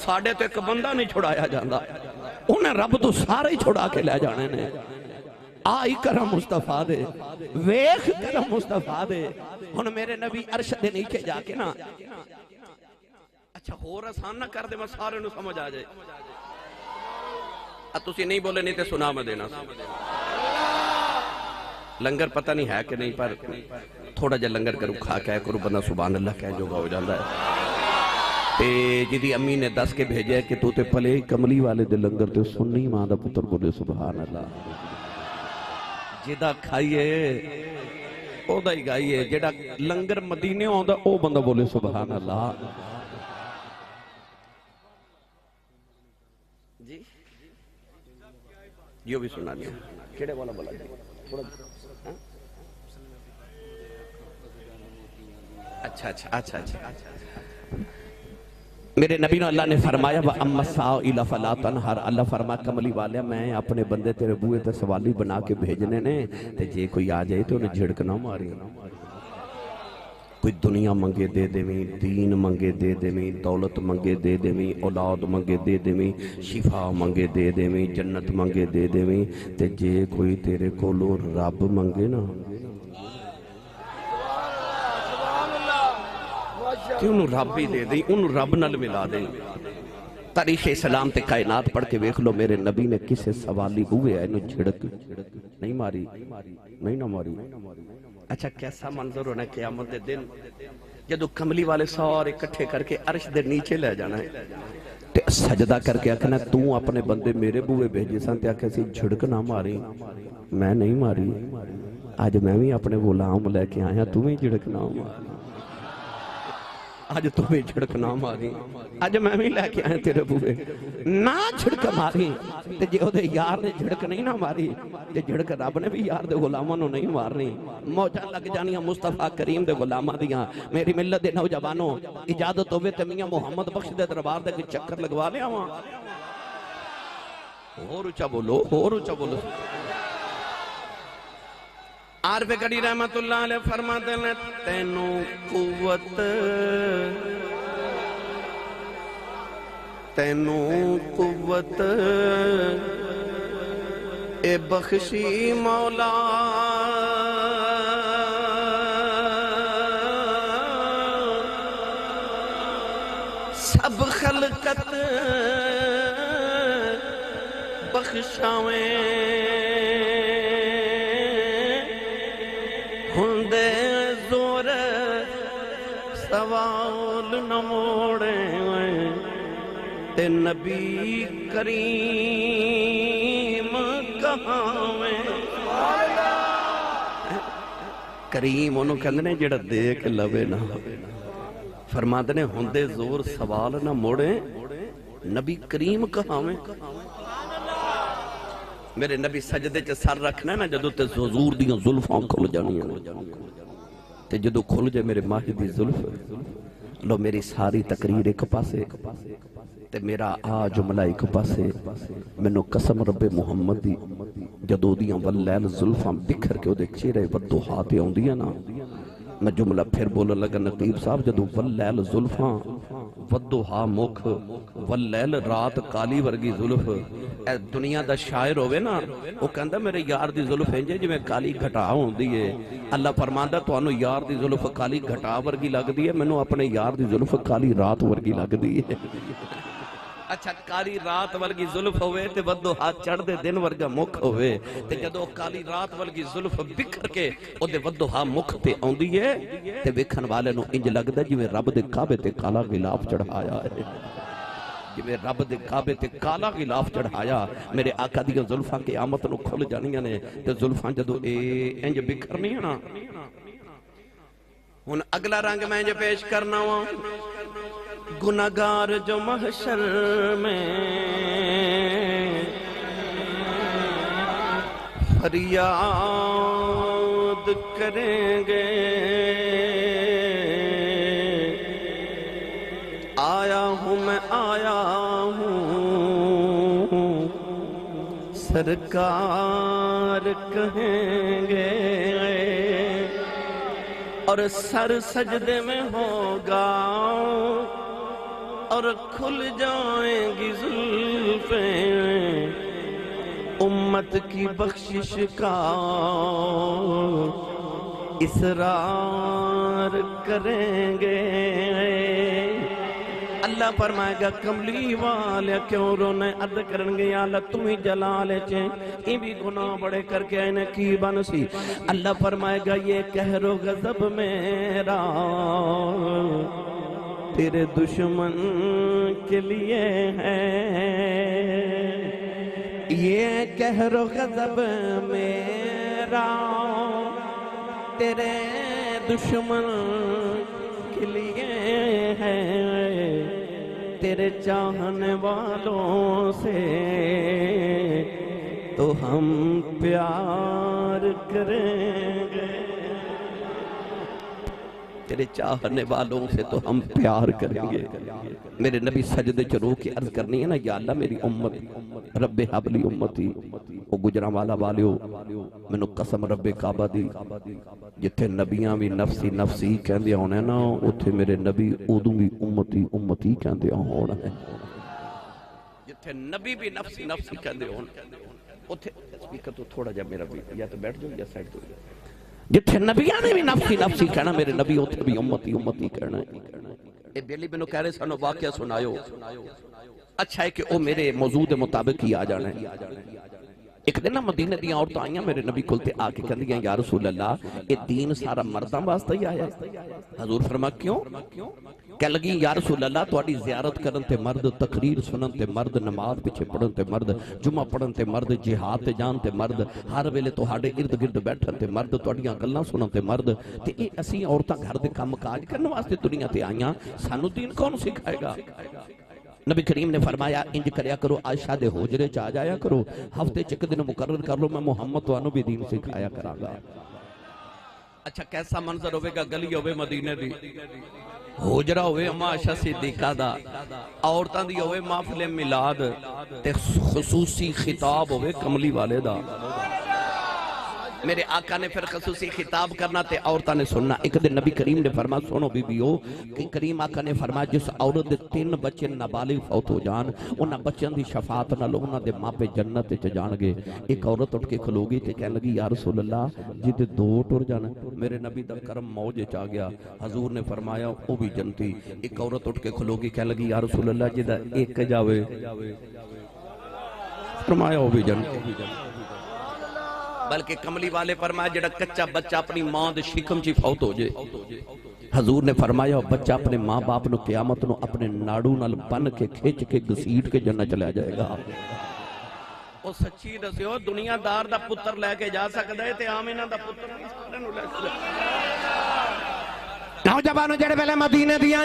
ساڑھے تو ایک بندہ نہیں چھڑایا جاندہ انہیں رب تو سارے ہی چھڑا کے لے جانے نے آئی کرم مصطفیٰ دے ویخ کرم مصطفیٰ دے ہن میرے نبی عرش دے نیچے جا کے نا اچھا ہو رسان نہ کر دے میں سارے نو سمجھ آ جائے تسی نہیں بولے نہیں تے سنا میں دینا لنگر پتہ نہیں ہے کہ نہیں پر تھوڑا جا لنگر کرو کھا کے کرو بندہ سبحان اللہ کہہ جو گا ہو جاندہ ہے تے جدی امی نے دس کے بھیجے ہے کہ تو تے پلے کملی والے دے لنگر تے سننی ماں دا پتر بولے سبحان اللہ جدہ کھائیے او دا ہی گائیے جدہ لنگر مدینے ہوں دا او بندہ بولے سبحان اللہ جی یہ بھی سنا دیا کیڑے والا بولا جی اچھا اچھا اچھا اچھا میرے نبی نے اللہ نے فرمایا وَأَمَّا السَّائِلَ فَلَا تَنْهَرْ اللہ فرمایا کملی والے میں اپنے بندے تیرے بوئے تے سوالی بنا کے بھیجنے نے تے جے کوئی آ جائے تو انہیں جھڑک نہ ماری کوئی دنیا منگے دے دیویں دین منگے دے دیویں دولت منگے دے دیویں اولاد منگے دے دیویں شفا منگے دے دیویں جنت منگے دے دیویں تے جے کوئی تیرے کولو رب منگے نا کہ انہوں رب ہی دے دیں انہوں رب نل ملا دیں تاریخ اسلام تے کائنات پڑھ کے ویکھ لو میرے نبی نے کسے سوالی ہوئے ہے انہوں جھڑک نہیں ماری نہیں نہ ماری اچھا کیسا منظر ہونا قیامت دے دن جدو کملی والے سارے اکٹھے کر کے عرش دے نیچے لے جانا ہے تے سجدہ کر کے آکھنا تو اپنے بندے میرے بوئے بھیجے سان تے آکھے سی جھڑک نہ ماری میں نہیں ماری آج میں بھی اپنے غلام لے کے آیا تمہیں جھڑک نہ ماری آج تمہیں جھڑک نہ ماری آج میں بھی لے کے آئے تیرے بوئے نہ جھڑک ماری تے جے دے یار نے جھڑک نہیں نہ ماری تے جھڑک رب نے بھی یار دے غلاموں نو نہیں مارنی موجہ لگ جانیاں مصطفیٰ کریم دے غلامہ دیاں میری ملت دے نوجوانوں اجازت ہوئے تے میاں محمد بخش دے دربار دے کہ چکر لگوا لیا وہاں اور اچھا بولو عارف کڑی رحمت اللہ علیہ فرماتے ہیں تینوں قوت اے بخشی مولا سب خلقت بخشاویں سوال نہ موڑے تے نبی کریم کہاں میں کریم انہوں کہندے نے جڑا دیکھ لوے نہ فرماتے نے ہوندے زور سوال نہ موڑے نبی کریم کہاں میں میرے نبی سجدے چ سر رکھنا نا جدو تے حضور دیاں زلفاں کھل جانیاں تے جدو کھل جائے میرے ماہی دی ظلف لو میری ساری تقریر ایک پاسے تے میرا آ جملہ ایک پاسے منو قسم رب محمد دی جدو دیاں واللیل ظلفاں بکھر کے دے چہرے ودو ہاتھے ہوں دیا نا میں جملہ پھر بولن لگا نقیب صاحب جدو واللیل ظلفاں ودو ہا مکھ واللیل رات کالی ورگی ظلف اے دنیا دا شاعر ہوئے نا وہ کہندہ میرے یار دی ظلف ہیں جے میں کالی گھٹا ہوں دیئے اللہ فرماندہ تو انو یار دی ظلف کالی گھٹا ورگی لگ دیئے میں نو اپنے یار دی ظلف کالی رات ورگی لگ دیئے اچھا کالی رات ورگی ظلف ہوئے تے ودو ہاتھ چڑھ دے دن ورگا مکھ ہوئے تے جدو کالی رات ورگی ظلف بکھر کے او دے ودو ہاں مکھ تے آن دیئے تے ویکھن والے نو انج لگ دے جویں رب دے کعبے تے کالا غلاف چڑھایا ہے جویں رب دے کعبے تے کالا غلاف چڑھایا میرے آقا دیاں ظلفاں قیامت نو کھل جانیاں نے تے ظلفاں جدو انج بکھرنی ہے نا ہن اگلا رنگ میں جو پیش کرنا ہوں گناہگار جو محشر میں فریاد کریں گے آیا ہوں میں آیا ہوں سرکار کہیں گے اور سر سجدے میں ہوگا اور کھل جائیں گی زلفیں امت کی بخشش کا اصرار کریں گے۔ اللہ فرمائے گا کملی والے کیوں رونے عد کرنگے یا اللہ تمہیں جلالے چیں یہ بھی گناہ بڑے کر کے آئینے کی بنسی۔ اللہ فرمائے گا یہ قہر و غضب میرا تیرے دشمن کے لیے ہے، یہ قہر و غضب میرا تیرے دشمن کے لیے ہے، تیرے چاہنے والوں سے تو ہم پیار کریں گے، تیرے چاہنے والوں سے تو ہم پیار کریں گے۔ میرے نبی سجدے چ رو کے عرض کرنی ہے نا یا اللہ میری امت رب حبلی امتی وہ گجراں والا والیو مینوں قسم رب کعبہ دی جتھے نبیاں بھی نفسی نفسی کہندے ہونے نا اتھے میرے نبی ادوں بھی امتی امتی کہندے ہونا ہے، جتھے نبی بھی نفسی نفسی کہندے ہونے اتھے سپیکر تو تھوڑا جا میرا بھی یا تو بیٹھ جاؤ یا سائڈ دو، جتھے نبیاں نے بھی نفسی نفسی کہنا میرے نبی اتھے بھی امتی امتی کہنا ہے۔ اے بیلی بنو کہہ رہے سانو واقعہ سنایو، اچھا ہے کہ او میرے موضوع دے مطابق ہی آ جانا ہے۔ ایک دن مدینہ دیاں عورتاں آئیاں میرے نبی کلتے آ کے کہندیاں یا رسول اللہ یہ دین سارا مرداں واسطہ ہی آیا ہے۔ حضور فرما کیوں؟ کہہ لگی یا رسول اللہ تواڈی زیارت کرن تے مرد، تقریر سنن تے مرد، نماز پیچھے پڑھن تے مرد، جمعہ پڑھن تے مرد، جہاد تے جان تے مرد، ہر ویلے تہاڈے ارد گرد بیٹھن تے مرد، تواڈیاں گلاں سنن تے مرد، تے اے اسی عورتاں گھر دے کم کاج کرن واسطے دنیا تے آئیاں، سانو دین کون سکھائے گا؟ نبی کریم نے فرمایا انج کریا کرو عائشہ دے حجرے چ آ جایا کرو، ہفتے چ ایک دن مقرر کر لو میں محمد توانو بھی دین سکھایا کراں گا۔ اچھا کیسا منظر ہوئے گا؟ گلی ہوئے مدینے دی، حجرہ ہوئے اما عائشہ صدیقہ دا، عورتاں دی ہوئے محفل میلاد تے خصوصی خطاب ہوئے کملی والے دا۔ میرے آقا نے پھر خصوصی خطاب کرنا تے عورتاں نے سننا۔ ایک دن نبی کریم نے فرمایا سنو بی بیو کہ کریم آقا نے فرمایا جس عورت دے 3 بچے نابالغ فوت ہو جان انہاں بچیاں دی شفاعت نال انہاں دے ماں پہ جنت چ جان گے۔ ایک عورت اٹھ کے کھلوگی تے کہنے لگی یا رسول اللہ جدے 2 ٹر جانا، میرے نبی دا کرم موج چ آ گیا، حضور نے فرمایا او بھی جنتی۔ ایک عورت اٹھ کے کھلوگی کہنے لگی یا رسول اللہ جدا 1 جاوے، فرمایا او بھی جنتی۔ بلکہ کملی والے فرمایا جڑا کچا بچہ اپنی ماں دے شکم چی فوت ہو جائے، حضور نے فرمایا بچہ اپنے ماں باپ نو قیامت نو اپنے ناڑو نال بن کے کھچ کے گسیٹ کے جنت چلے جائے گا۔ او سچی دسیو دنیا دار دا پتر لے کے جا سکدا ہے تے آمینہ دا پتر نہیں سارے نو لے سکدا۔ نوجوانوں جڑے ویلے مدینے دیاں